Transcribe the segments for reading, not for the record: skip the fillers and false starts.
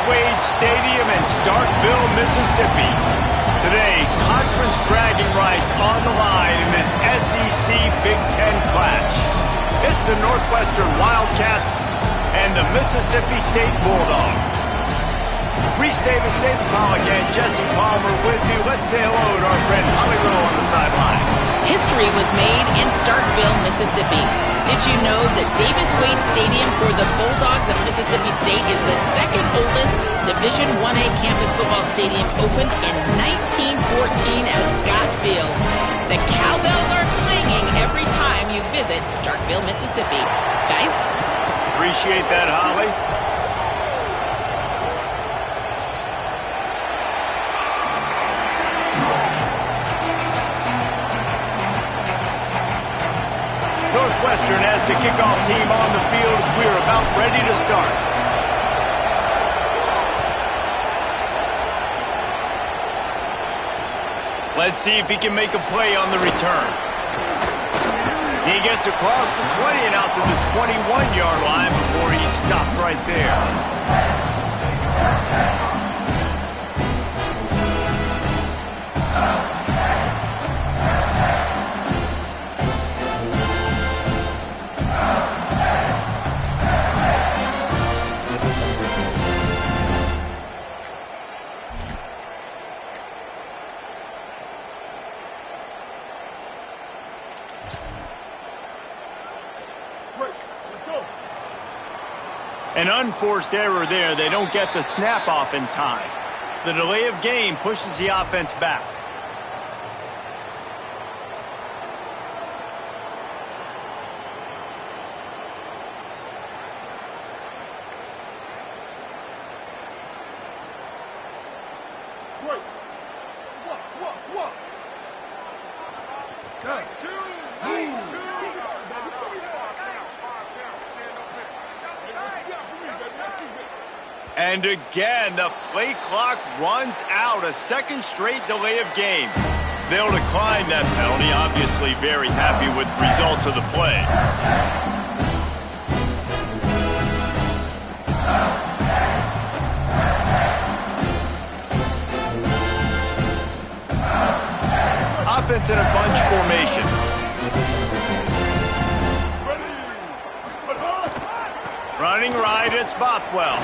Wade Stadium in Starkville, Mississippi. Today, conference bragging rights on the line in this SEC Big Ten clash. It's the Northwestern Wildcats and the Mississippi State Bulldogs. Reese Davis, David Pollack, and Jesse Palmer with you. Let's say hello to our friend Holly Rowe on the sideline. History was made in Starkville, Mississippi. Did you know that Davis Wade Stadium for the Bulldogs of Mississippi State is the second oldest Division I-A campus football stadium, opened in 1914 as Scott Field. The cowbells are clanging every time you visit Starkville, Mississippi. Guys? Appreciate that, Holly. Northwestern has the kickoff team on the field as we are about ready to start. Let's see if he can make a play on the return. He gets across the 20 and out to the 21-yard line before he's stopped right there. An unforced error there. They don't get the snap off in time. The delay of game pushes the offense back. And again, the play clock runs out. A second straight delay of game. They'll decline that penalty. Obviously very happy with the results of the play. Offense in a bunch formation. Running right, it's Bothwell.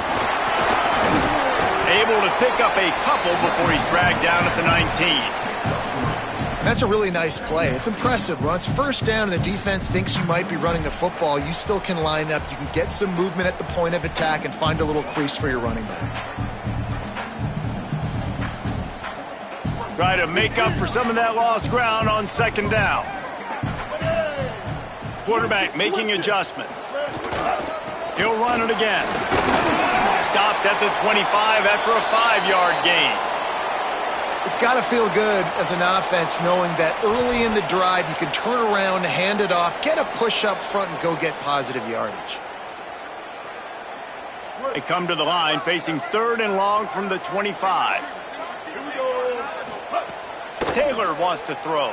Able to pick up a couple before he's dragged down at the 19. That's a really nice play. It's impressive. When it's first down and the defense thinks you might be running the football, you still can line up. You can get some movement at the point of attack and find a little crease for your running back. Try to make up for some of that lost ground on second down. Quarterback making adjustments. He'll run it again. Stopped at the 25 after a 5-yard gain. It's got to feel good as an offense knowing that early in the drive you can turn around, hand it off, get a push up front, and go get positive yardage. They come to the line facing 3rd and long from the 25. Taylor wants to throw.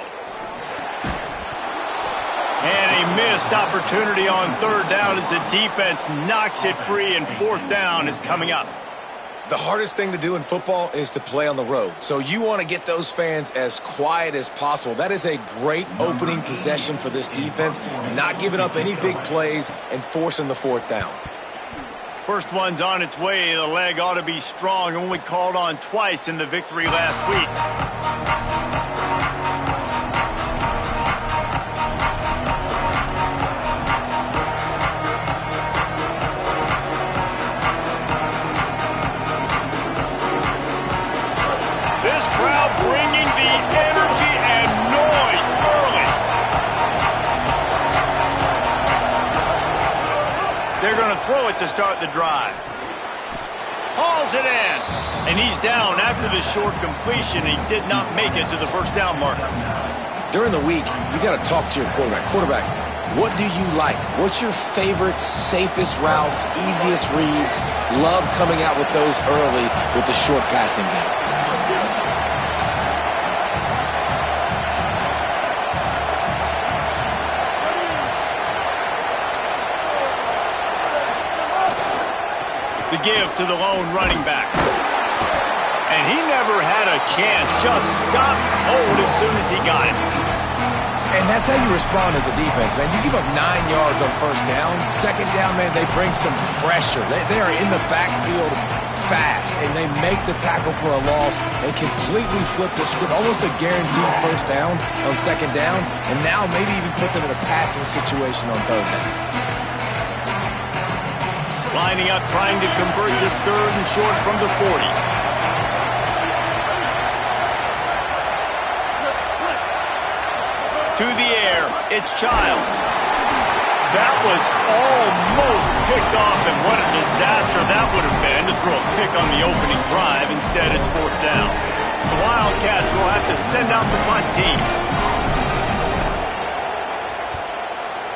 And a missed opportunity on 3rd down as the defense knocks it free, and 4th down is coming up. The hardest thing to do in football is to play on the road. So you want to get those fans as quiet as possible. That is a great opening possession for this defense, not giving up any big plays and forcing the 4th down. First one's on its way. The leg ought to be strong. Only called on twice in the victory last week. Bringing the energy and noise early. They're going to throw it to start the drive. Hauls it in. And he's down after the short completion. He did not make it to the first down marker. During the week, you got to talk to your quarterback. Quarterback, what do you like? What's your favorite, safest routes, easiest reads? Love coming out with those early with the short passing game. The give to the lone running back. And he never had a chance. Just stopped cold as soon as he got it. And that's how you respond as a defense, man. You give up 9 yards on first down. Second down, man, they bring some pressure. They are in the backfield fast, and they make the tackle for a loss and completely flip the script. Almost a guaranteed first down on second down, and now maybe even put them in a passing situation on third down. Lining up, trying to convert this third and short from the 40. To the air, it's Childs. That was almost picked off, and what a disaster that would have been to throw a pick on the opening drive. Instead, it's fourth down. The Wildcats will have to send out the punt team.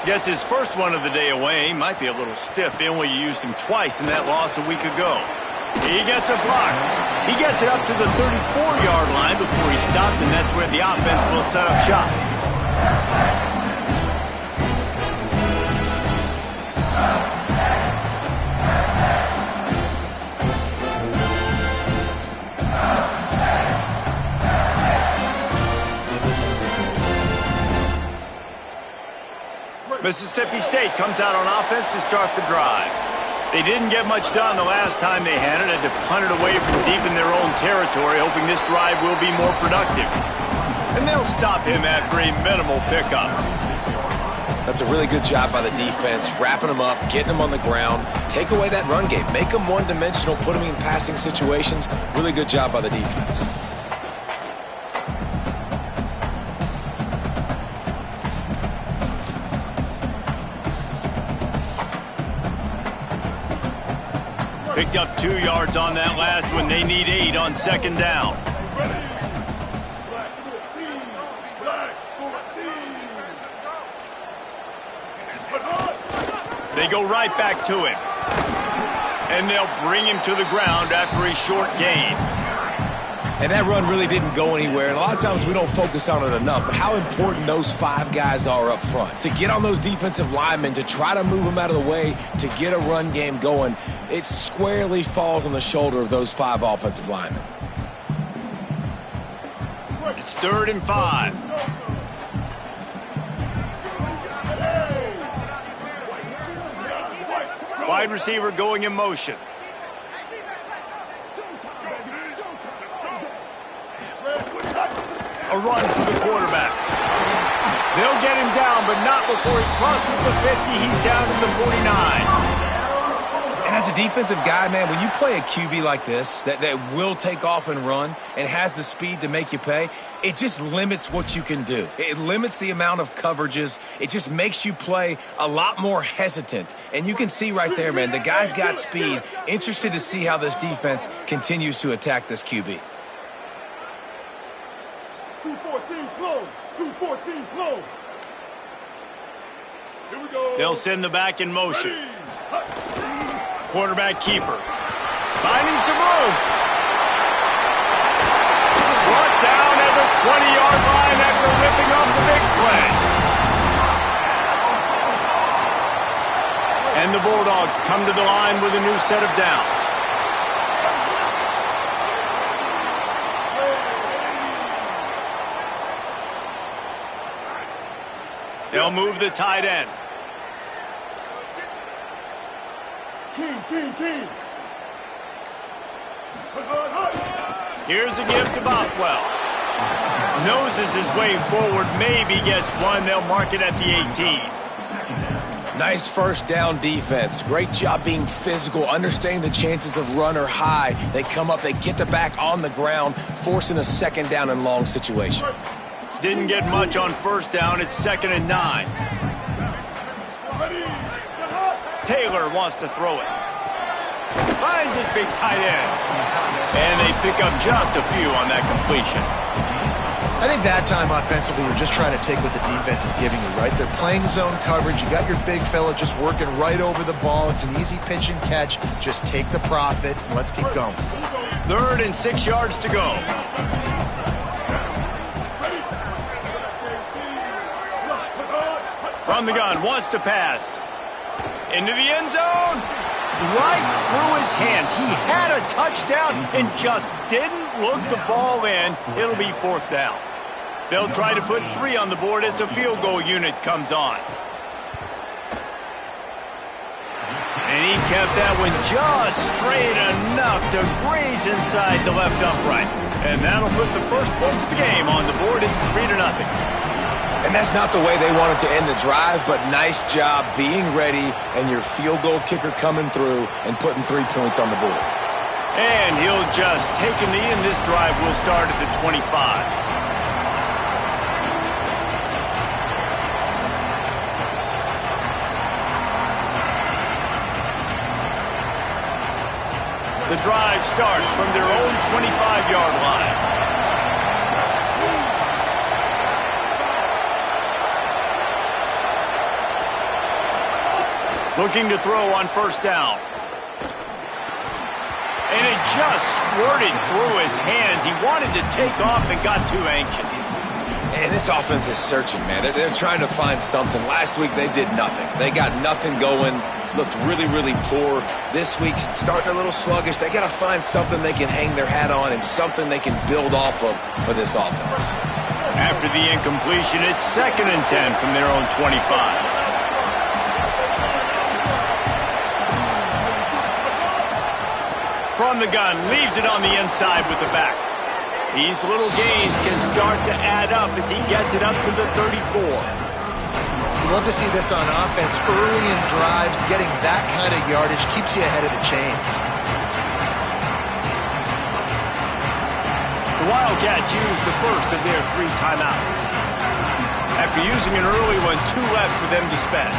Gets his first one of the day away. Might be a little stiff. They only used him twice in that loss a week ago. He gets a block. He gets it up to the 34-yard line before he stopped, and that's where the offense will set up shop. Mississippi State comes out on offense to start the drive. They didn't get much done the last time they had to punt it away from deep in their own territory, hoping this drive will be more productive. And they'll stop him after a minimal pickup. That's a really good job by the defense, wrapping them up, getting them on the ground, take away that run game, make them one-dimensional, put them in passing situations. Really good job by the defense. Picked up 2 yards on that last one. They need 8 on second down. They go right back to him. And they'll bring him to the ground after a short gain. And that run really didn't go anywhere. And a lot of times we don't focus on it enough. But how important those 5 guys are up front. To get on those defensive linemen, to try to move them out of the way, to get a run game going, it squarely falls on the shoulder of those 5 offensive linemen. It's 3rd and 5. Wide receiver going in motion. A run for the quarterback. They'll get him down, but not before he crosses the 50. He's down to the 49. And as a defensive guy, man, when you play a QB like this that will take off and run and has the speed to make you pay, it just limits what you can do. It limits the amount of coverages. It just makes you play a lot more hesitant. And you can see right there, man, the guy's got speed. Interested to see how this defense continues to attack this QB. 214 close. 214 close. Here we go. They'll send the back in motion. Quarterback keeper. Finding some room. Brought down at the 20-yard line after ripping off the big play. And the Bulldogs come to the line with a new set of downs. They'll move the tight end. King. Here's a give to Bothwell. Noses his way forward, maybe gets one. They'll mark it at the 18. Nice first down defense. Great job being physical, understanding the chances of run are high. They come up, they get the back on the ground, forcing a second down and long situation. Didn't get much on first down. It's 2nd and 9. Taylor wants to throw it. Finds his big tight end. And they pick up just a few on that completion. I think that time offensively, we're just trying to take what the defense is giving you, right? They're playing zone coverage. You got your big fella just working right over the ball. It's an easy pitch and catch. Just take the profit and let's keep going. 3rd and 6 yards to go. From the gun, wants to pass. Into the end zone. right through his hands. He had a touchdown and just didn't look the ball in. It'll be 4th down. They'll try to put 3 on the board as the field goal unit comes on. And he kept that one just straight enough to graze inside the left upright. And that'll put the first points of the game on the board. It's 3-0. And that's not the way they wanted to end the drive, but nice job being ready and your field goal kicker coming through and putting 3 points on the board. And he'll just take a knee, and this drive will start at the 25. The drive starts from their own 25-yard line. Looking to throw on 1st down. And it just squirted through his hands. He wanted to take off and got too anxious. And this offense is searching, man. They're trying to find something. Last week, they did nothing. They got nothing going. Looked really, really poor. This week, starting a little sluggish. They got to find something they can hang their hat on and something they can build off of for this offense. After the incompletion, it's 2nd and 10 from their own 25. From the gun, leaves it on the inside with the back. These little gains can start to add up as he gets it up to the 34. Love to see this on offense. Early in drives, getting that kind of yardage keeps you ahead of the chains. The Wildcats used the first of their 3 timeouts. After using an early one, 2 left for them to spend.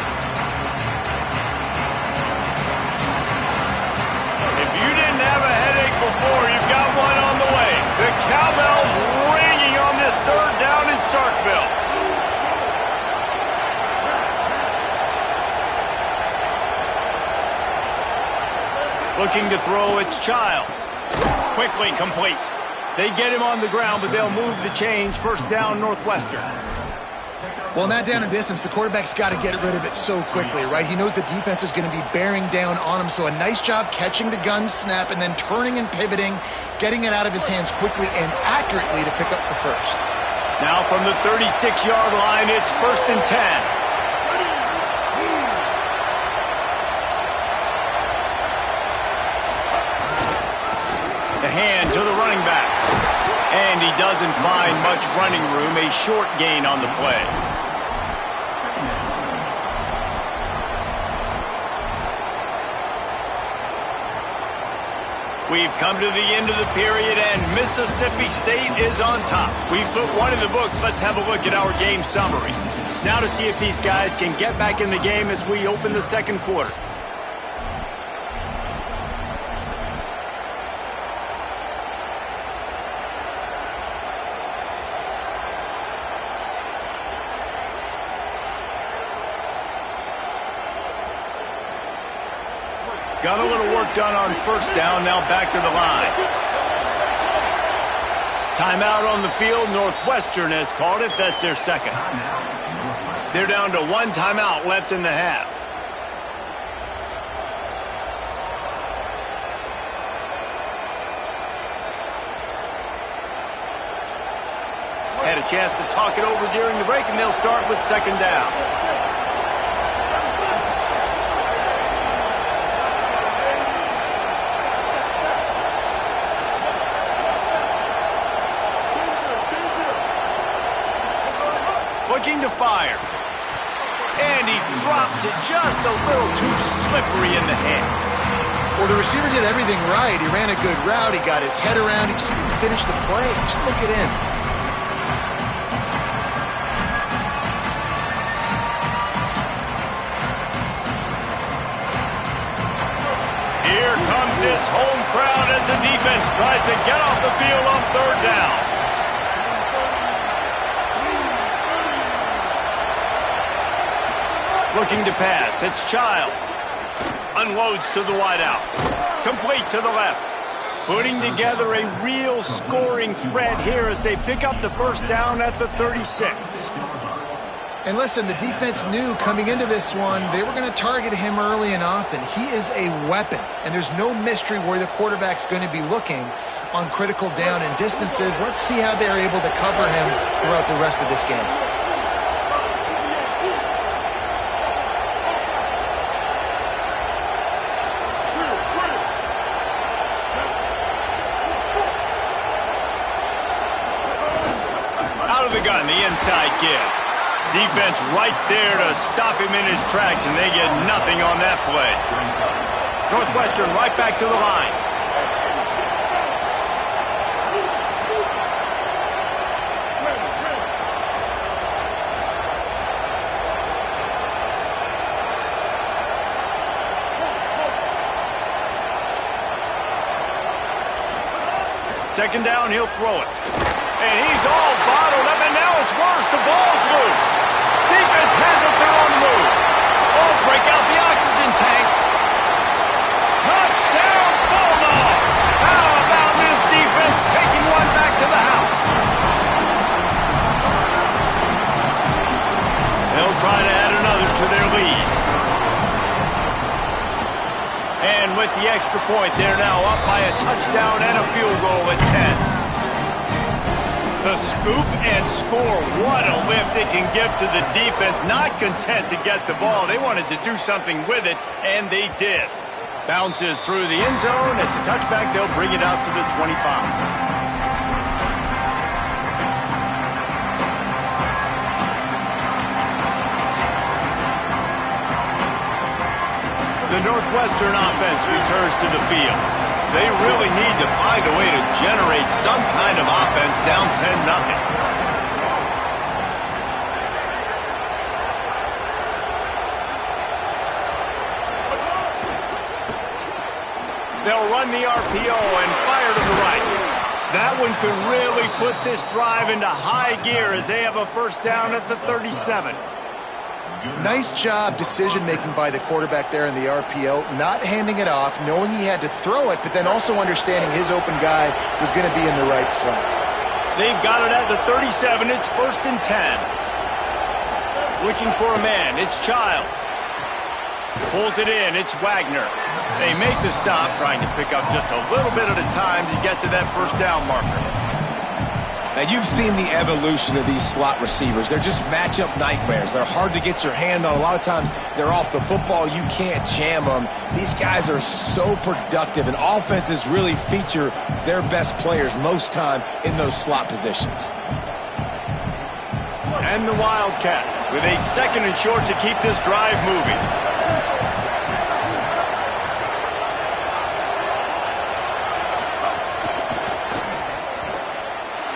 If you didn't have a headache before, you've got one on the way. The cowbells ringing on this 3rd down in Starkville. Looking to throw, it's Childs. Quickly complete. They get him on the ground, but they'll move the chains. 1st down, Northwestern. Well, in that down and distance, the quarterback's got to get rid of it so quickly, right? He knows the defense is going to be bearing down on him, so a nice job catching the gun snap and then turning and pivoting, getting it out of his hands quickly and accurately to pick up the first. Now from the 36-yard line, it's 1st and 10. The hand to the running back. And he doesn't find much running room. A short gain on the play. We've come to the end of the period, and Mississippi State is on top. We've put one in the books. Let's have a look at our game summary. Now to see if these guys can get back in the game as we open the 2nd quarter. Got a little work done on 1st down, now back to the line. Timeout on the field, Northwestern has called it. That's their 2nd. They're down to 1 timeout left in the half. Had a chance to talk it over during the break, and they'll start with 2nd down. Looking to fire. And he drops it just a little too slippery in the hands. Well, the receiver did everything right. He ran a good route. He got his head around. He just didn't finish the play. Just look it in. Here comes this home crowd as the defense tries to get off the field on 3rd down. Looking to pass. It's Childs. Unloads to the wideout. Complete to the left. Putting together a real scoring threat here as they pick up the 1st down at the 36. And listen, the defense knew coming into this one, they were going to target him early and often. He is a weapon, and there's no mystery where the quarterback's going to be looking on critical down and distances. Let's see how they're able to cover him throughout the rest of this game. Out of the gun, the inside give. Defense right there to stop him in his tracks, and they get nothing on that play. Northwestern right back to the line. Second down, he'll throw it. And he's all bottled up, and now it's worse. The ball's loose. Defense has it, they're on the move. Oh, break out the oxygen tanks. Touchdown, Bulldog! How about this defense taking one back to the house? They'll try to add another to their lead. And with the extra point, they're now up by a touchdown and a field goal at 10. The scoop and score. What a lift it can give to the defense. Not content to get the ball. They wanted to do something with it, and they did. Bounces through the end zone. It's a touchback. They'll bring it out to the 25. The Northwestern offense returns to the field. They really need to find a way to generate some kind of offense down 10-0. They'll run the RPO and fire to the right. That one could really put this drive into high gear as they have a first down at the 37. Nice job decision-making by the quarterback there in the RPO, not handing it off, knowing he had to throw it, but then also understanding his open guy was going to be in the right flat. They've got it at the 37. It's 1st and 10. Looking for a man. It's Childs. Pulls it in. It's Wagner. They make the stop, trying to pick up just a little bit at a time to get to that first down marker. Now, you've seen the evolution of these slot receivers. They're just matchup nightmares. They're hard to get your hand on. A lot of times, they're off the football. You can't jam them. These guys are so productive, and offenses really feature their best players most time in those slot positions. And the Wildcats with a 2nd and short to keep this drive moving.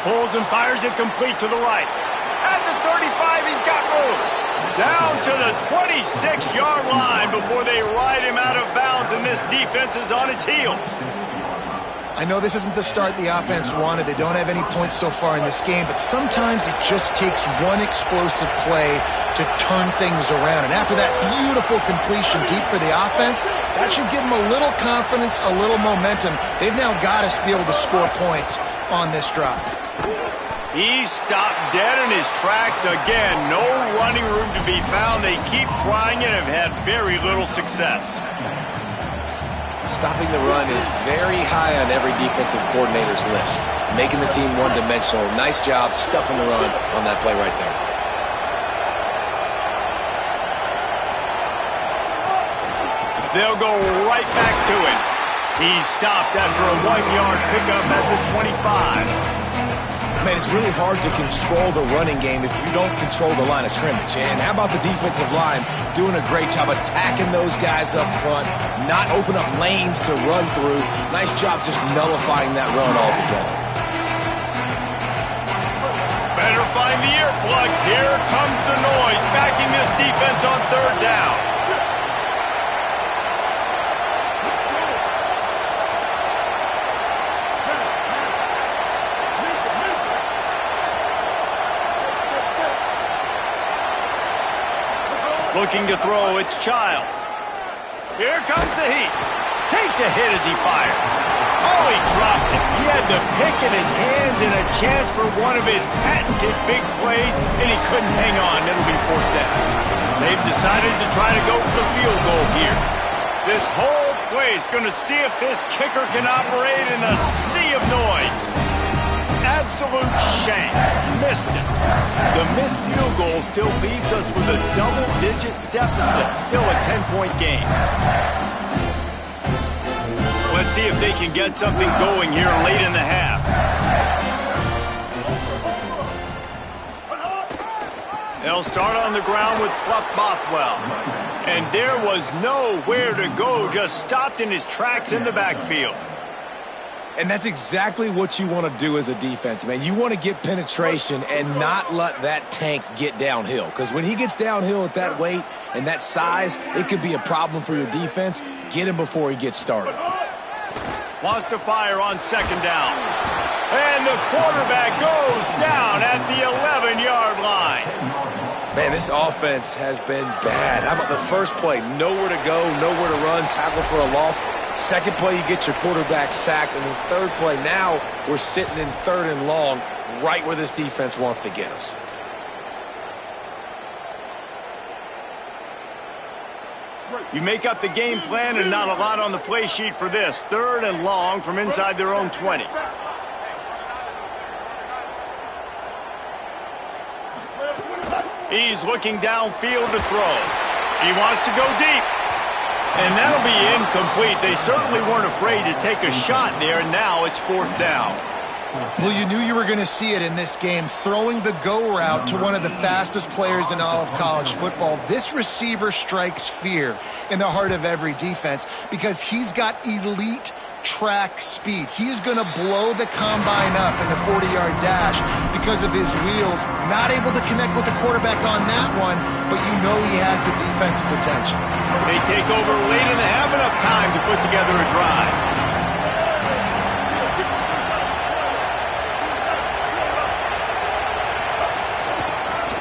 Pulls and fires it complete to the right. At the 35, he's got room. Down to the 26-yard line before they ride him out of bounds, and this defense is on its heels. I know this isn't the start the offense wanted. They don't have any points so far in this game, but sometimes it just takes one explosive play to turn things around. And after that beautiful completion deep for the offense, that should give them a little confidence, a little momentum. They've now got us to be able to score points on this drive. He's stopped dead in his tracks again. No running room to be found. They keep trying it and have had very little success. Stopping the run is very high on every defensive coordinator's list. Making the team one-dimensional. Nice job stuffing the run on that play right there. They'll go right back to it. He's stopped after a 1-yard pickup at the 25. Man, it's really hard to control the running game if you don't control the line of scrimmage. And how about the defensive line doing a great job attacking those guys up front, not open up lanes to run through. Nice job just nullifying that run altogether. Better find the earplugs. Here comes the noise, backing this defense on 3rd down. Looking to throw, it's Childs. Here comes the heat. Takes a hit as he fires. Oh, he dropped it. He had the pick in his hands and a chance for one of his patented big plays, and he couldn't hang on. It'll be fourth down. They've decided to try to go for the field goal here. This whole play is going to see if this kicker can operate in a sea of noise. Absolute shame. Missed it. The missed field goal still leaves us with a double-digit deficit. Still a 10-point game. Let's see if they can get something going here late in the half. They'll start on the ground with Fluff Bothwell. And there was nowhere to go, just stopped in his tracks in the backfield. And that's exactly what you want to do as a defense, man. You want to get penetration and not let that tank get downhill. Because when he gets downhill at that weight and that size, it could be a problem for your defense. Get him before he gets started. Wants to fire on second down. And the quarterback goes down at the 11-yard line. Man, this offense has been bad. How about the first play? Nowhere to go, nowhere to run, tackle for a loss. Second play, you get your quarterback sacked. And the third play, now we're sitting in third and long, right where this defense wants to get us. You make up the game plan and not a lot on the play sheet for this. Third and long from inside their own 20. He's looking downfield to throw. He wants to go deep. And that'll be incomplete. They certainly weren't afraid to take a shot there, and now it's fourth down. Well, you knew you were going to see it in this game, throwing the go route to one of the fastest players in all of college football. This receiver strikes fear in the heart of every defense because he's got elite track speed. He is going to blow the combine up in the 40-yard dash because of his wheels. Not able to connect with the quarterback on that one, but you know he has the defense's attention. They take over late in the half, enough time to put together a drive.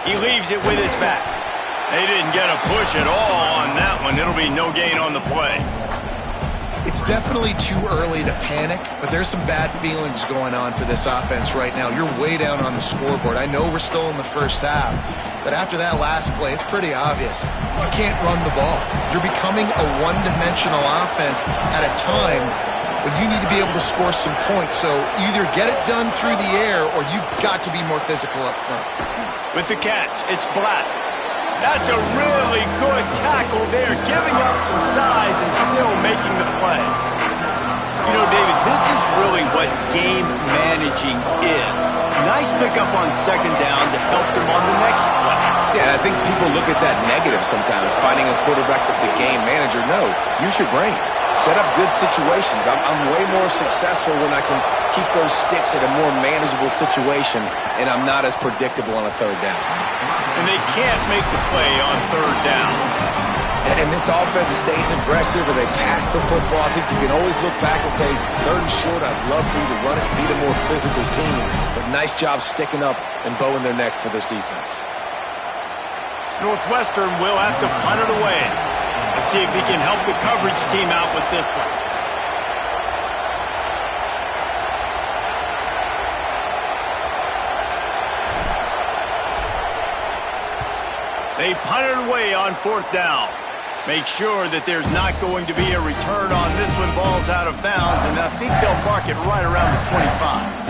He leaves it with his back. They didn't get a push at all on that one. It'll be no gain on the play. It's definitely too early to panic, but there's some bad feelings going on for this offense right now. You're way down on the scoreboard. I know we're still in the first half, but after that last play, it's pretty obvious. You can't run the ball. You're becoming a one-dimensional offense at a time when you need to be able to score some points. So either get it done through the air or you've got to be more physical up front. With the catch, it's Black. That's a really good tackle there, giving up some size and still making the play. You know, David, this is really what game managing is. Nice pickup on second down to help them on the next play. Yeah, I think people look at that negative sometimes, finding a quarterback that's a game manager. No, use your brain. Set up good situations. I'm way more successful when I can keep those sticks at a more manageable situation, and I'm not as predictable on a third down. And they can't make the play on third down. And this offense stays aggressive, and they pass the football. I think you can always look back and say, third and short, I'd love for you to run it and be the more physical team. But nice job sticking up and bowing their necks for this defense. Northwestern will have to punt it away. Let's see if he can help the coverage team out with this one. They punt it away on fourth down. Make sure that there's not going to be a return on this one. Ball's out of bounds, and I think they'll mark it right around the 25.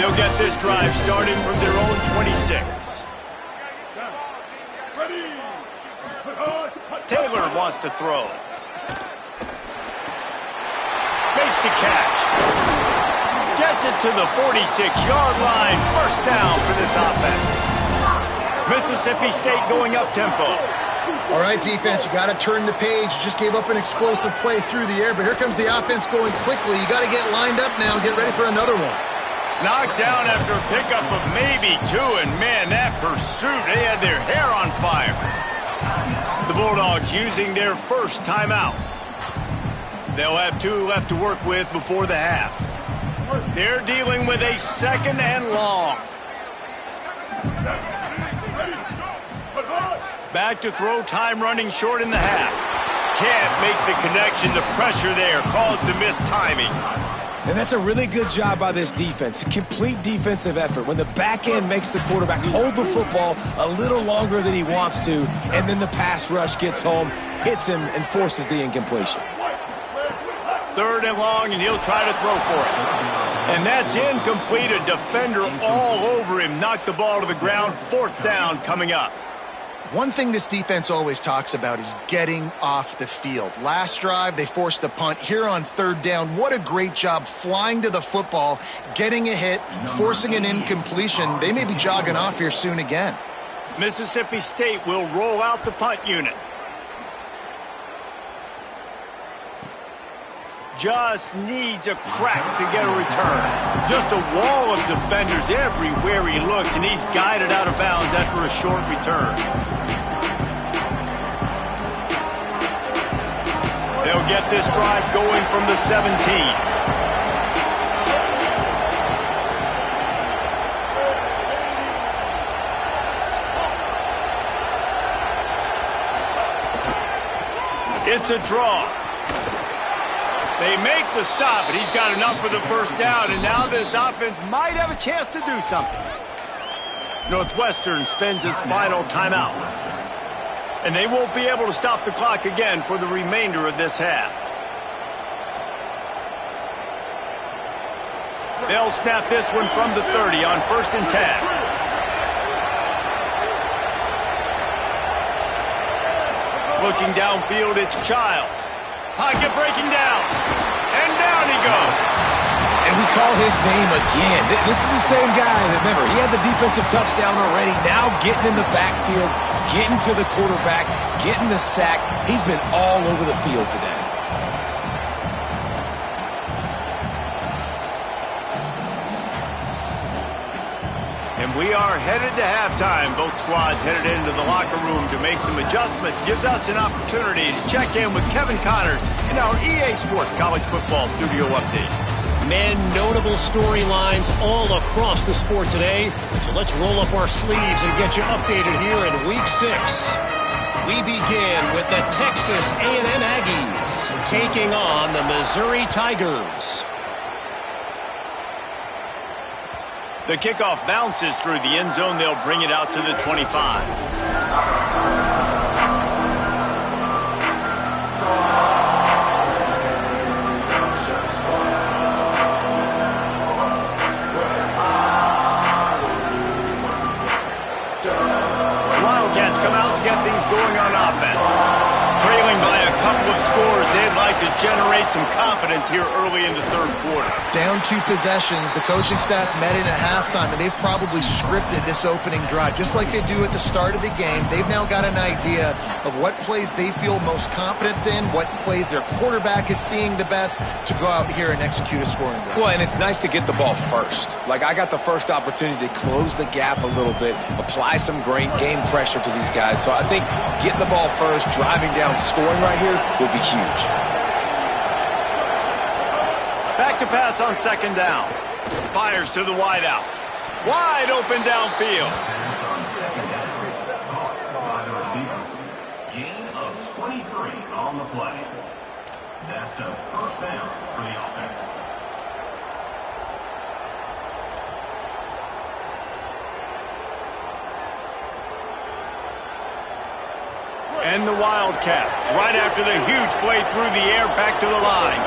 They'll get this drive starting from their own 26. Taylor wants to throw. Makes the catch. Gets it to the 46-yard line. First down for this offense. Mississippi State going up tempo. All right, defense, you got to turn the page. You just gave up an explosive play through the air, but here comes the offense going quickly. You got to get lined up now and get ready for another one. Knocked down after a pickup of maybe two, and man, that pursuit, they had their hair on fire. The Bulldogs using their first timeout. They'll have 2 left to work with before the half. They're dealing with a second and long. Back to throw, time running short in the half. Can't make the connection. The pressure there caused the missed timing. And that's a really good job by this defense. A complete defensive effort. When the back end makes the quarterback hold the football a little longer than he wants to, and then the pass rush gets home, hits him, and forces the incompletion. 3rd and long, and he'll try to throw for it. And that's incomplete. A defender all over him. Knocked the ball to the ground. 4th down coming up. One thing this defense always talks about is getting off the field. Last drive, they forced a punt. Here on 3rd down, what a great job flying to the football, getting a hit, forcing an incompletion. They may be jogging off here soon again. Mississippi State will roll out the punt unit. Just needs a crack to get a return. Just a wall of defenders everywhere he looks, and he's guided out of bounds after a short return. They'll get this drive going from the 17. It's a draw. They make the stop, and he's got enough for the 1st down, and now this offense might have a chance to do something. Northwestern spends its final timeout. And they won't be able to stop the clock again for the remainder of this half. They'll snap this one from the 30 on 1st and 10. Looking downfield, it's Childs. Pocket breaking down. And down he goes. And we call his name again. This is the same guy that, remember, he had the defensive touchdown already. Now getting in the backfield, getting to the quarterback, getting the sack. He's been all over the field today. And we are headed to halftime. Both squads headed into the locker room to make some adjustments. Gives us an opportunity to check in with Kevin Connors in our EA Sports College Football Studio Update. Men, notable storylines all across the sport today. So let's roll up our sleeves and get you updated here in Week 6. We begin with the Texas A&M Aggies taking on the Missouri Tigers. The kickoff bounces through the end zone. They'll bring it out to the 25. Wildcats come out to get things going on offense. Trailing by a couple of scores, they'd like to generate some confidence here early in the 3rd quarter. Down 2 possessions, the coaching staff met in at halftime, and they've probably scripted this opening drive. Just like they do at the start of the game, they've now got an idea of what plays they feel most confident in, what plays their quarterback is seeing the best to go out here and execute a scoring drive. Well, and it's nice to get the ball first. Like, I got the first opportunity to close the gap a little bit, apply some great game pressure to these guys. So I think getting the ball first, driving down, scoring right here will be huge. Back to pass on 2nd down. Fires to the wideout. Wide open downfield. Gain of 23 on the play. That's a 1st down for the offense. And the Wildcats, right after the huge play through the air, back to the line.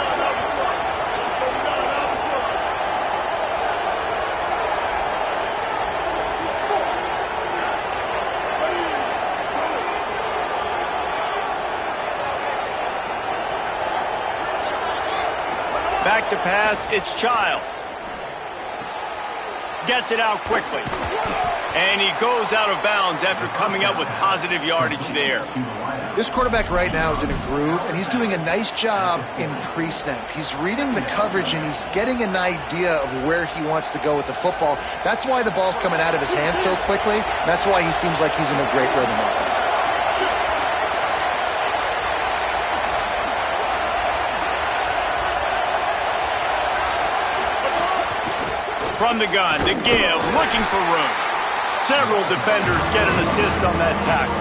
Back to pass, it's Childs. Gets it out quickly. And he goes out of bounds after coming up with positive yardage there. This quarterback right now is in a groove, and he's doing a nice job in pre-snap. He's reading the coverage, and he's getting an idea of where he wants to go with the football. That's why the ball's coming out of his hands so quickly. That's why he seems like he's in a great rhythm. From the gun, to give, looking for room. Several defenders get an assist on that tackle.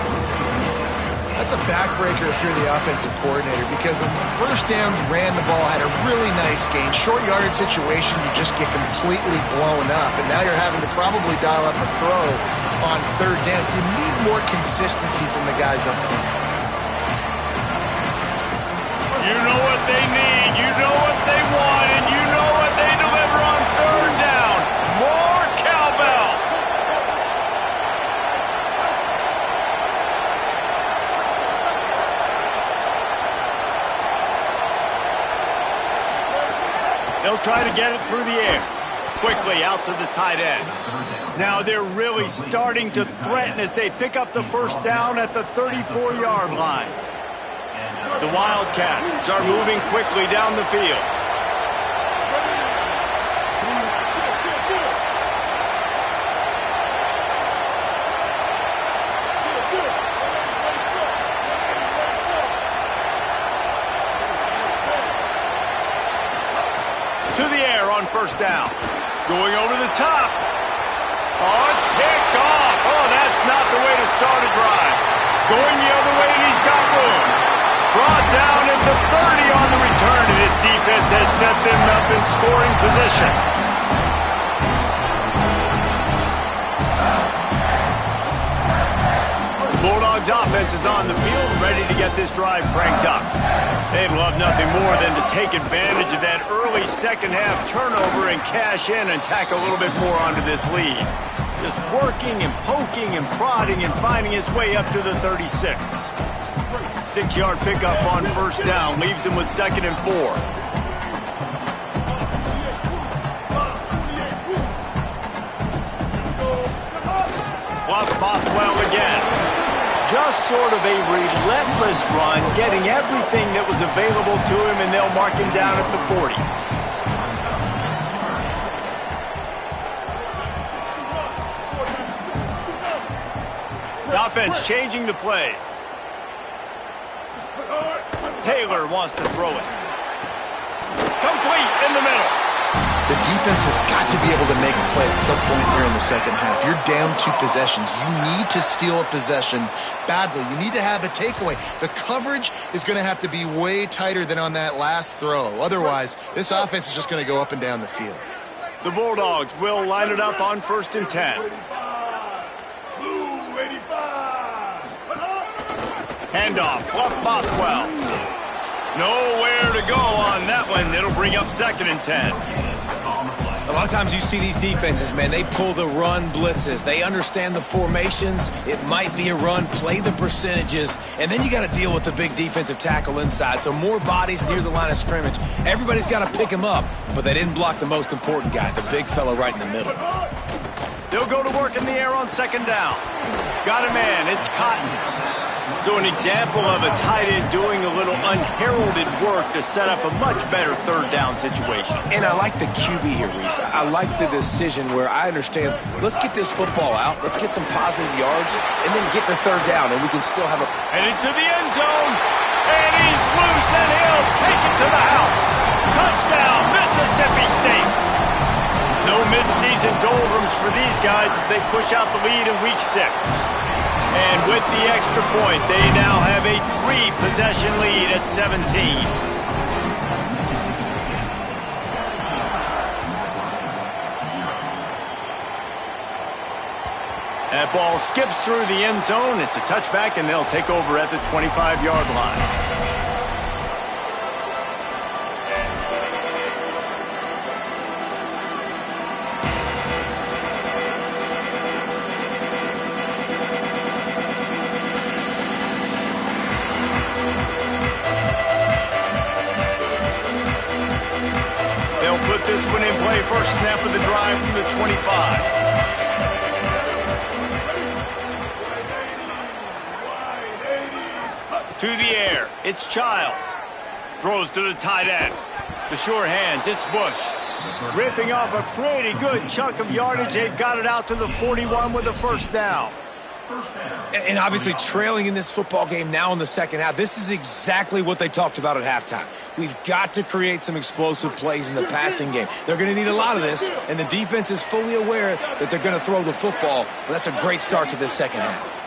That's a backbreaker if you're the offensive coordinator, because on the first down, you ran the ball, had a really nice gain. Short yardage situation, you just get completely blown up, and now you're having to probably dial up a throw on third down. You need more consistency from the guys up front. You know what they need, you know what they want, and you know what they deliver on third down. More cowbell. They'll try to get it through the air. Quickly out to the tight end. Now they're really starting to threaten as they pick up the first down at the 34-yard line. The Wildcats are moving quickly down the field. To the air on first down. Going over the top. Oh, it's picked off. Oh, that's not the way to start a drive. Going the other way, and he's got room. Brought down at the 30 on the return, and his defense has set them up in scoring position. The Bulldogs offense is on the field, ready to get this drive cranked up. They'd love nothing more than to take advantage of that early second-half turnover and cash in and tack a little bit more onto this lead. Just working and poking and prodding and finding his way up to the 36. 6-yard pickup on first down leaves him with 2nd and 4. Fluff Bothwell again. Just sort of a relentless run, getting everything that was available to him, and they'll mark him down at the 40. The offense changing the play. Taylor wants to throw it. Complete in the middle. The defense has got to be able to make a play at some point here in the second half. You're down 2 possessions. You need to steal a possession badly. You need to have a takeaway. The coverage is going to have to be way tighter than on that last throw. Otherwise, this offense is just going to go up and down the field. The Bulldogs will line it up on 1st and 10. Handoff, Fluff Bothwell. Nowhere to go on that one. It'll bring up 2nd and 10. A lot of times you see these defenses, man, they pull the run blitzes. They understand the formations. It might be a run, play the percentages, and then you got to deal with the big defensive tackle inside. So more bodies near the line of scrimmage. Everybody's got to pick him up, but they didn't block the most important guy, the big fella right in the middle. They'll go to work in the air on 2nd down. Got a man, it's Cotton. So an example of a tight end doing a little unheralded work to set up a much better 3rd down situation. And I like the QB here, Reese. I like the decision where I understand, let's get this football out, let's get some positive yards, and then get to 3rd down, and we can still have a... Headed to the end zone, and he's loose, and he'll take it to the house. Touchdown, Mississippi State. No midseason doldrums for these guys as they push out the lead in Week 6. And with the extra point, they now have a 3-possession lead at 17. That ball skips through the end zone. It's a touchback, and they'll take over at the 25-yard line. Put this one in play, first snap of the drive from the 25. To the air, it's Childs. Throws to the tight end. The sure hands, it's Bush. Ripping off a pretty good chunk of yardage. They've got it out to the 41 with a first down. First down. And obviously trailing in this football game now in the second half, this is exactly what they talked about at halftime. We've got to create some explosive plays in the passing game. They're going to need a lot of this, and the defense is fully aware that they're going to throw the football. But that's a great start to this second half.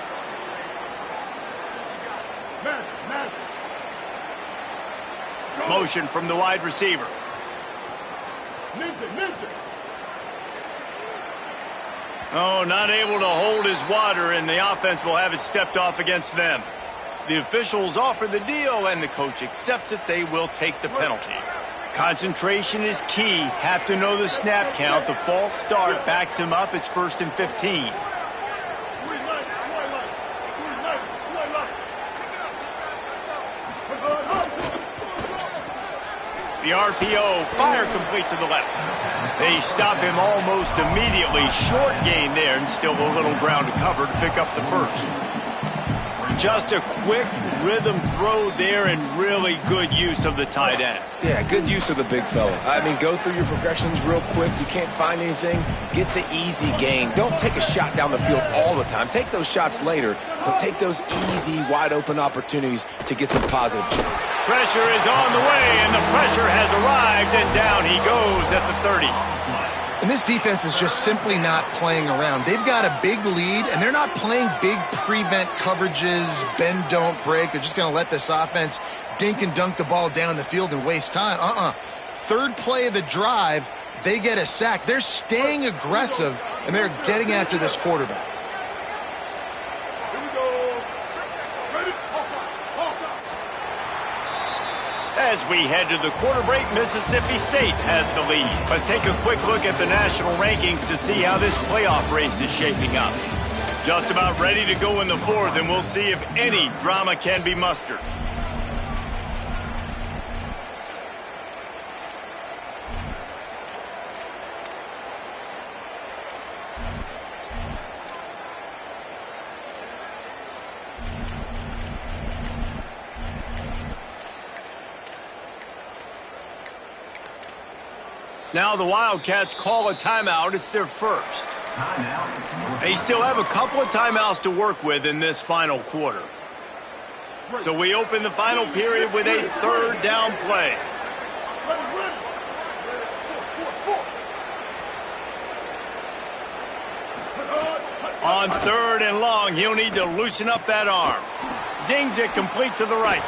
Motion from the wide receiver. Ninja. Oh, not able to hold his water, and the offense will have it stepped off against them. The officials offer the deal, and the coach accepts it. They will take the penalty. Concentration is key. Have to know the snap count. The false start backs him up. It's 1st and 15. The RPO, fire complete to the left. They stop him almost immediately. Short gain there, and still a little ground to cover to pick up the first. Just a quick rhythm throw there, and really good use of the tight end. Yeah, good use of the big fella. I mean, go through your progressions real quick. You can't find anything, get the easy gain. Don't take a shot down the field all the time. Take those shots later, but take those easy, wide-open opportunities to get some positive change. Pressure is on the way, and the pressure has arrived, and down he goes at the 30. And this defense is just simply not playing around. They've got a big lead, and they're not playing big prevent coverages, bend, don't break. They're just going to let this offense dink and dunk the ball down the field and waste time. Third play of the drive, they get a sack. They're staying aggressive, and they're getting after this quarterback. As we head to the quarter break, Mississippi State has the lead. Let's take a quick look at the national rankings to see how this playoff race is shaping up. Just about ready to go in the fourth, and we'll see if any drama can be mustered. Now the Wildcats call a timeout. It's their first. They still have a couple of timeouts to work with in this final quarter. So we open the final period with a third down play. On 3rd and long, he'll need to loosen up that arm. Zings it complete to the right.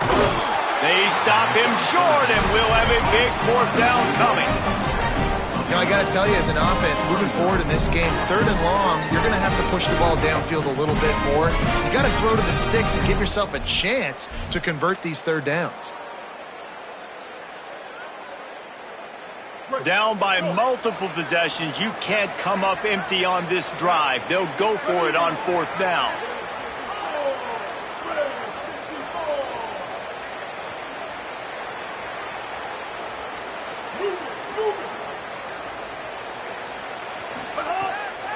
They stop him short, and we'll have a big 4th down coming. You know, I got to tell you, as an offense, moving forward in this game, 3rd and long, you're going to have to push the ball downfield a little bit more. You got to throw to the sticks and give yourself a chance to convert these 3rd downs. Down by multiple possessions, you can't come up empty on this drive. They'll go for it on 4th down.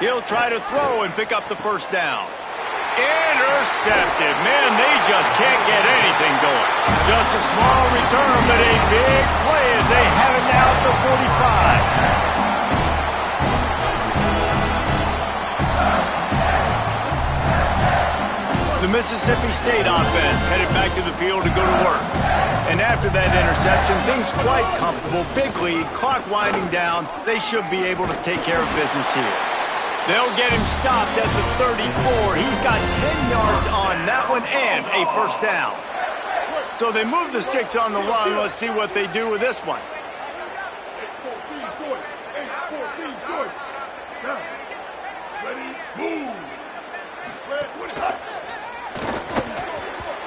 He'll try to throw and pick up the 1st down. Intercepted. Man, they just can't get anything going. Just a small return, but a big play as they have it now at the 45. The Mississippi State offense headed back to the field to go to work. And after that interception, things quite comfortable. Big lead, clock winding down. They should be able to take care of business here. They'll get him stopped at the 34. He's got 10 yards on that one and a 1st down. So they move the sticks on the run. Let's see what they do with this one. 8-14 choice. Down. Ready, move.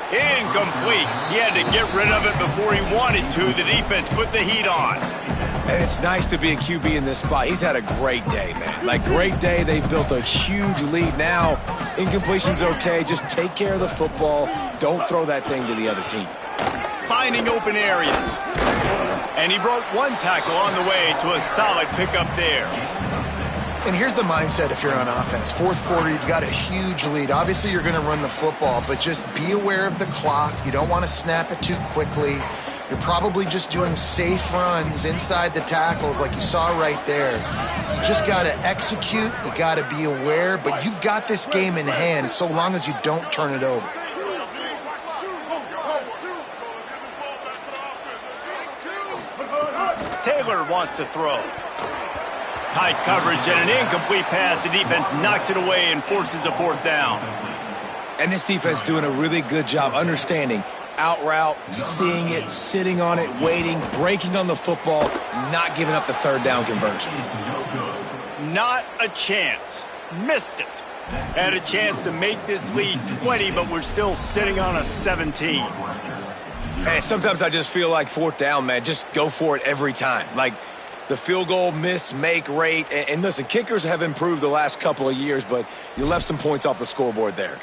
Incomplete. He had to get rid of it before he wanted to. The defense put the heat on. And it's nice to be a QB in this spot. He's had a great day, man. Like, great day. They've built a huge lead now. Incompletion's okay. Just take care of the football. Don't throw that thing to the other team. Finding open areas. And he broke one tackle on the way to a solid pickup there. And here's the mindset if you're on offense. 4th quarter, you've got a huge lead. Obviously, you're going to run the football, but just be aware of the clock. You don't want to snap it too quickly. You're probably just doing safe runs inside the tackles like you saw right there. You just got to execute. You got to be aware, but you've got this game in hand so long as you don't turn it over. Taylor wants to throw. Tight coverage and an incomplete pass. The defense knocks it away and forces a fourth down. And this defense doing a really good job understanding out route, seeing it, sitting on it, waiting, breaking on the football, not giving up the third down conversion. Not a chance. Missed it. Had a chance to make this lead 20, but we're still sitting on a 17. And sometimes I just feel like fourth down, man, just go for it every time. Like the field goal miss, make rate. And listen, kickers have improved the last couple of years, but you left some points off the scoreboard there.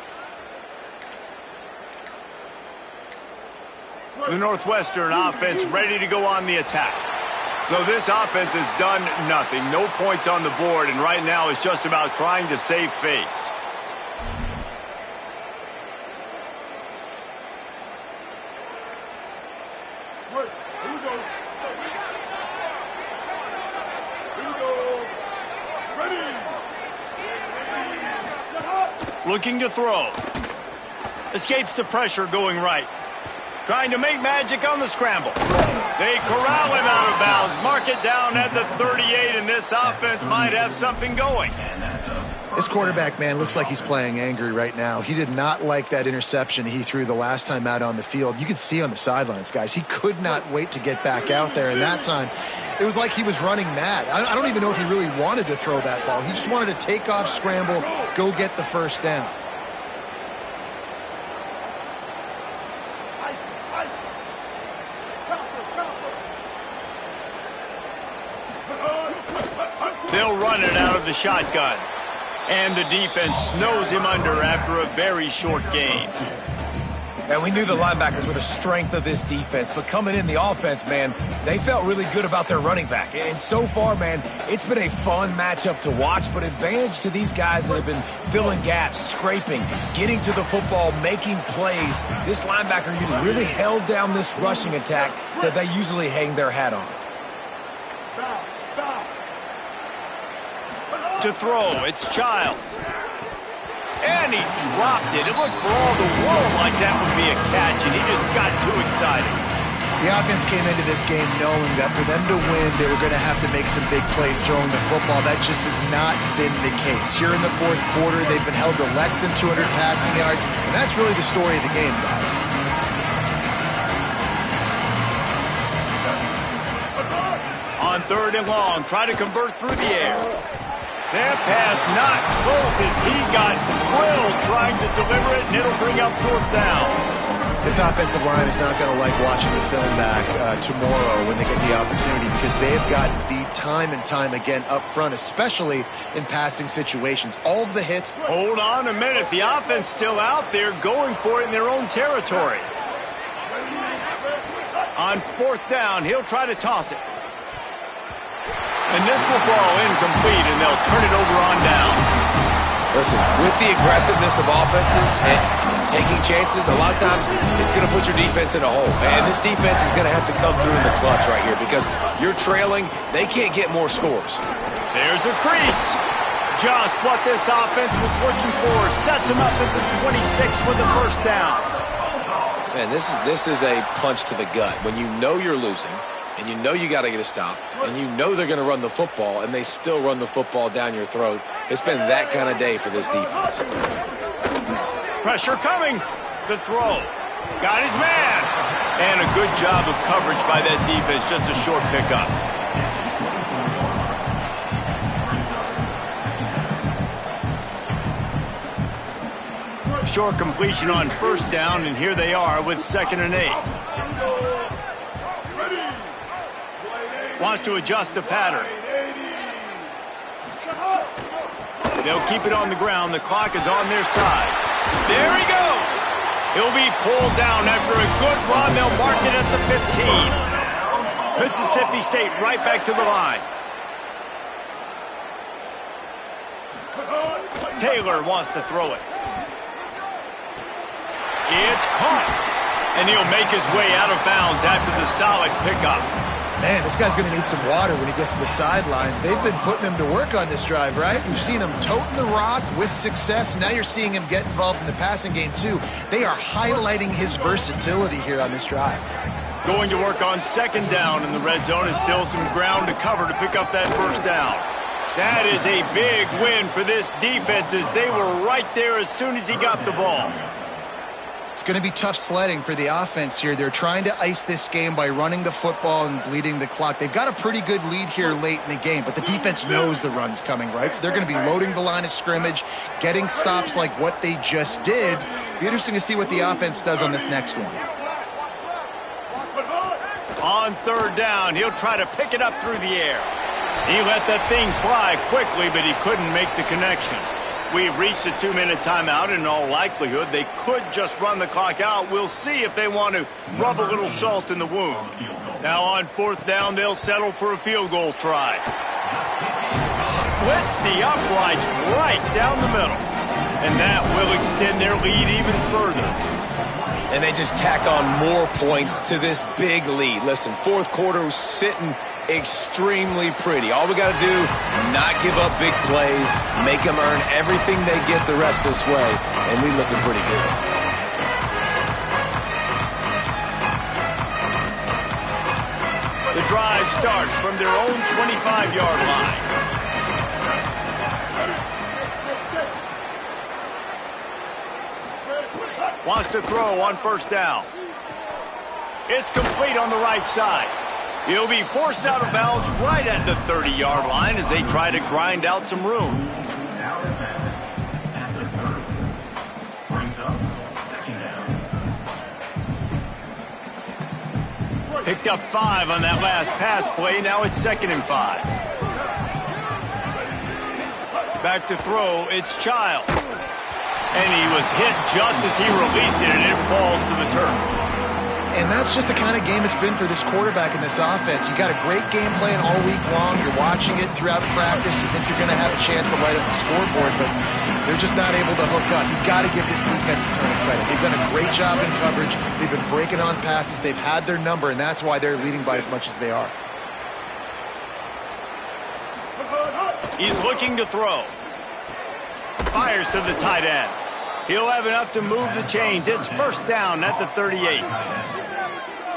The Northwestern offense ready to go on the attack. So this offense has done nothing. No points on the board, and right now it's just about trying to save face. Looking to throw. Escapes the pressure going right. Trying to make magic on the scramble. They corral him out of bounds. Mark it down at the 38, and this offense might have something going. This quarterback, man, looks like he's playing angry right now. He did not like that interception he threw the last time out on the field. You could see on the sidelines, guys, he could not wait to get back out there. And that time, it was like he was running mad. I don't even know if he really wanted to throw that ball. He just wanted to take off, scramble, go get the first down. They'll run it out of the shotgun. And the defense snows him under after a very short game. And we knew the linebackers were the strength of this defense, but coming in the offense, man, they felt really good about their running back. And so far, man, it's been a fun matchup to watch, but advantage to these guys that have been filling gaps, scraping, getting to the football, making plays. This linebacker unit really held down this rushing attack that they usually hang their hat on. To throw, it's Childs. And he dropped it. It looked for all the world like that would be a catch, and he just got too excited. The offense came into this game knowing that for them to win, they were going to have to make some big plays throwing the football. That just has not been the case. Here in the fourth quarter, they've been held to less than 200 passing yards, and that's really the story of the game, guys. On third and long, try to convert through the air. That pass not close as he got drilled trying to deliver it, and it'll bring up fourth down. This offensive line is not going to like watching the film back tomorrow when they get the opportunity, because they have gotten beat time and time again up front, especially in passing situations. All of the hits. Hold on a minute. The offense still out there going for it in their own territory. On fourth down, he'll try to toss it. And this will fall incomplete, and they'll turn it over on downs. Listen, with the aggressiveness of offenses and taking chances, a lot of times it's going to put your defense in a hole. And this defense is going to have to come through in the clutch right here because you're trailing. They can't get more scores. There's a crease. Just what this offense was looking for. Sets him up at the 26 with the first down. Man, this is a punch to the gut. When you know you're losing, and you know you got to get a stop, and you know they're going to run the football, and they still run the football down your throat. It's been that kind of day for this defense. Pressure coming. The throw. Got his man. And a good job of coverage by that defense. Just a short pickup. Short completion on first down, and here they are with 2nd and 8. Wants to adjust the pattern. They'll keep it on the ground. The clock is on their side. There he goes. He'll be pulled down after a good run. They'll mark it at the 15. Mississippi State right back to the line. Taylor wants to throw it. It's caught. And he'll make his way out of bounds after the solid pickup. Man, this guy's going to need some water when he gets to the sidelines. They've been putting him to work on this drive, right? You've seen him toting the rock with success. Now you're seeing him get involved in the passing game, too. They are highlighting his versatility here on this drive. Going to work on second down in the red zone is still some ground to cover to pick up that first down. That is a big win for this defense as they were right there as soon as he got the ball. It's going to be tough sledding for the offense here. They're trying to ice this game by running the football and bleeding the clock. They've got a pretty good lead here late in the game, but the defense knows the run's coming, right? So they're going to be loading the line of scrimmage, getting stops like what they just did. Be interesting to see what the offense does on this next one. On third down, he'll try to pick it up through the air. He let that thing fly quickly, but he couldn't make the connection. We've reached a 2-minute timeout. In all likelihood, they could just run the clock out. We'll see if they want to rub a little salt in the wound. Now on fourth down, they'll settle for a field goal try. Splits the uprights right down the middle. And that will extend their lead even further. And they just tack on more points to this big lead. Listen, fourth quarter was sitting extremely pretty. All we got to do, not give up big plays, make them earn everything they get the rest this way, and we looking pretty good. The drive starts from their own 25-yard line. Wants to throw on first down. It's complete on the right side. He'll be forced out of bounds right at the 30-yard line as they try to grind out some room. Picked up 5 on that last pass play. Now it's 2nd and 5. Back to throw. It's Child. And he was hit just as he released it, and it falls to the turf. And that's just the kind of game it's been for this quarterback in this offense. You got a great game plan all week long. You're watching it throughout practice. You think you're going to have a chance to light up the scoreboard, but they're just not able to hook up. You've got to give this defense a ton of credit. They've done a great job in coverage. They've been breaking on passes. They've had their number, and that's why they're leading by as much as they are. He's looking to throw. Fires to the tight end. He'll have enough to move the chains. It's first down at the 38.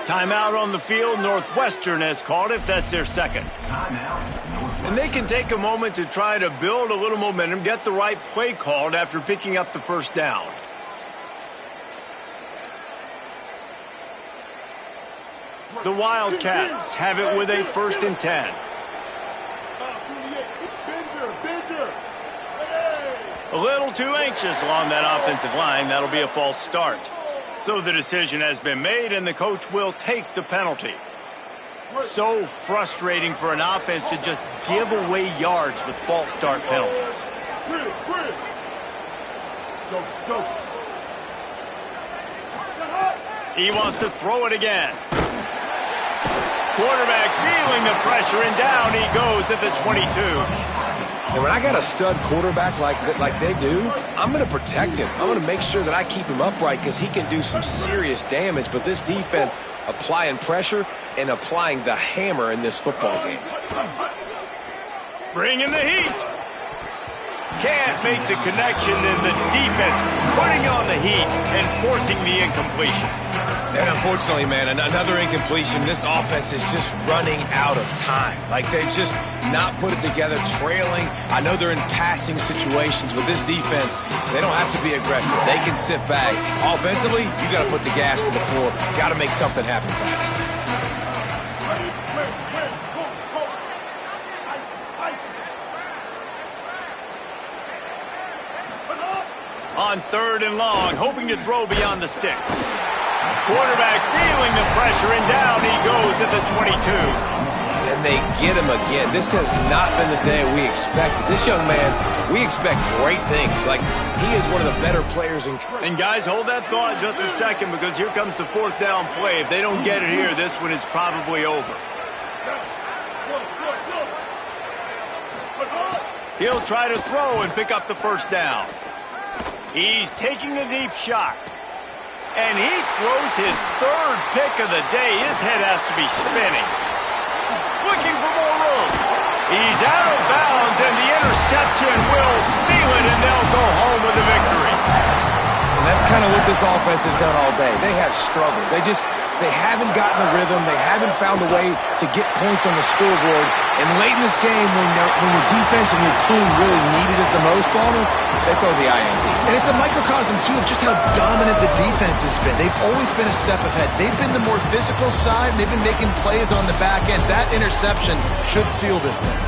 Timeout on the field. Northwestern has called it. That's their second. And they can take a moment to try to build a little momentum, get the right play called after picking up the first down. The Wildcats have it with a 1st and 10. A little too anxious along that offensive line. That'll be a false start. So the decision has been made, and the coach will take the penalty. So frustrating for an offense to just give away yards with false start penalties. He wants to throw it again. Quarterback feeling the pressure, and down he goes at the 22. And when I got a stud quarterback like they do, I'm going to protect him. I'm going to make sure that I keep him upright because he can do some serious damage. But this defense applying pressure and applying the hammer in this football game. Bringing the heat. Can't make the connection, and the defense putting on the heat and forcing the incompletion. And unfortunately, man, another incompletion. This offense is just running out of time. Like, they've just not put it together, trailing. I know they're in passing situations, but this defense, they don't have to be aggressive. They can sit back. Offensively, you got to put the gas to the floor. Got to make something happen fast. On 3rd and long, hoping to throw beyond the sticks. Quarterback feeling the pressure, and down he goes at the 22. And they get him again. This has not been the day we expected. This young man, we expect great things. Like, he is one of the better players in. And guys, hold that thought just a second, because here comes the 4th down play. If they don't get it here, this one is probably over. He'll try to throw and pick up the first down. He's taking a deep shot. And he throws his third pick of the day. His head has to be spinning. Looking for more room. He's out of bounds, and the interception will seal it, and they'll go home with the victory. And that's kind of what this offense has done all day. They have struggled. They haven't gotten the rhythm. They haven't found a way to get points on the scoreboard. And late in this game, when your defense and your team really needed it the most, Balmer, they throw the INT. And it's a microcosm, too, of just how dominant the defense has been. They've always been a step ahead. They've been the more physical side. They've been making plays on the back end. That interception should seal this thing.